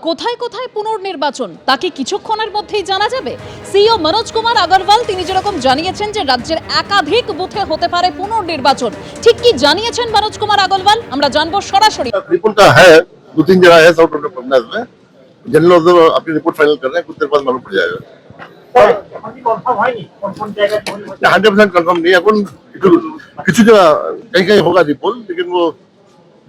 কোথায় কোথায় পুনর্নির্বাচন তা কি কিছুক্ষণের মধ্যেই জানা যাবে? সিইও মনোজ কুমার আগরওয়াল তিনি যেরকম জানিয়েছেন যে রাজ্যের একাধিক বুথে হতে পারে পুনর্নির্বাচন, ঠিক কি জানিয়েছেন মনোজ কুমার আগরওয়াল আমরা জানবো সরাসরি। रिपोर्ट है 2-3 जगह है साउथ प्रोग्रेस में जनरल ऑब्जर्वर अपनी रिपोर्ट फाइनल कर रहे हैं, कुछ देर बाद मालूम पड़ जाएगा। 100% कंफर्म नहीं है, अपन কিছু जगह कहीं कहीं होगा रिपोर्ट, लेकिन वो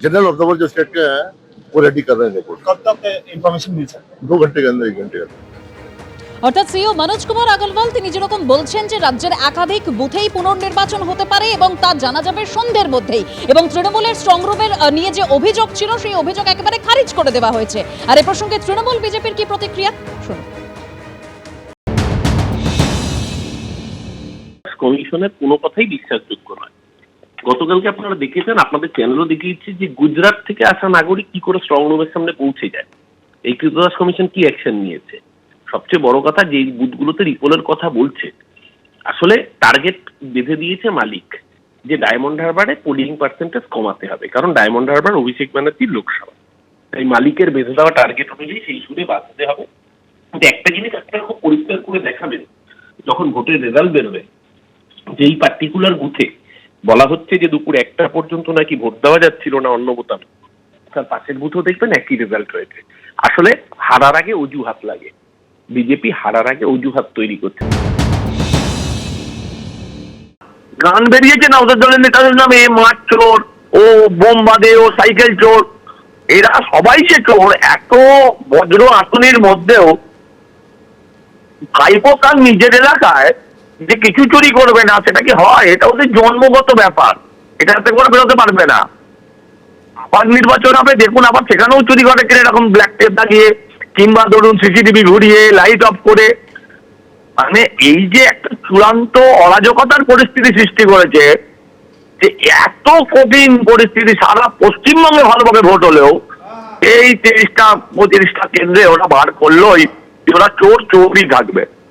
जनरल ऑब्जर्वर जो स्टेट के हैं वो रेडी कर रहे हैं रिपोर्ट। कब तक इन्फॉर्मेशन मिल सकती है? 2 घंटे के अंदर, 1 घंटे के अंदर। অর্থাৎ সিইও মনোজ কুমার আগরওয়াল তিনি যেরকম বলছেন যে রাজ্যের একাধিক বুথেই পুনর্নির্বাচন হতে পারে এবং তা জানা যাবে সন্ধ্যের মধ্যেই, এবং তৃণমূলের স্ট্রংরুমের নিয়ে যে অভিযোগ ছিল সেই অভিযোগ একেবারে খারিজ করে দেওয়া হয়েছে। আর এ প্রসঙ্গে তৃণমূল বিজেপির কি প্রতিক্রিয়া শুনুন। কমিশনের কোনো কথাই বিশ্বাসযোগ্য নয়। গতকালকে আপনারা দেখেছেন, আপনাদের চ্যানেলও দেখিয়েছে যে গুজরাট থেকে আসা নাগরিক কি করে স্ট্রং রুমের সামনে পৌঁছে যায়, এই কৃতদাস কমিশন কি অ্যাকশন নিয়েছে। সবচেয়ে বড় কথা, যে বুথগুলোতে রিপোলের কথা বলছে, আসলে টার্গেট বেঁধে দিয়েছে মালিক যে ডায়মন্ড হারবারে পোলিং পার্সেন্টেজ কমাতে হবে, কারণ ডায়মন্ড হারবার অভিষেক ব্যানার্জির লোকসভা, তাই মালিকের বেঁধে দেওয়া টার্গেট অনুযায়ী সেই সুরে বাঁচতে হবে। কিন্তু একটা জিনিস আপনারা খুব পরিষ্কার করে দেখাবেন, যখন ভোটের রেজাল্ট বেরোবে, যেই পার্টিকুলার বুথে বলা হচ্ছে যে দুপুর 1টা পর্যন্ত নাকি ভোট দেওয়া যাচ্ছিল না অন্য বোতামে, তার পাশের বুথও দেখবেন একই রেজাল্ট হয়েছে। আসলে হারার আগে অজুহাত লাগে, বিজেপি হারার আগে অজুহাত তৈরি করছে। গান বেরিয়েছে না ওদের দলের নেতাদের নামে, মাঠ চোর, ও বোম বাঁধে, ও সাইকেল চোর, এরা সবাই যে চোর। এত বজ্র আসনের মধ্যেও ভাইপো তার নিজের এলাকায় যে কিছু চুরি করবে না, সেটা কি হয়? এটা ওদের জন্মগত ব্যাপার, এটাতে করে বেরোতে পারবে না। আবার নির্বাচন হবে, দেখুন আবার সেখানেও চুরি করে কিনা, এরকম ব্ল্যাক টেপ লাগিয়ে কিংবা ধরুন সিসিটিভি ঘুরিয়ে লাইট অফ করে। মানে এই যে একটা চূড়ান্ত অরাজকতার পরিস্থিতি সৃষ্টি করেছে, যে এত কঠিন পরিস্থিতি সারা পশ্চিমবঙ্গে ভালোভাবে ভোট হলেও এই 30টা 35টা কেন্দ্রে ওরা বার করলোই, ওরা চোর চোরই থাকবে।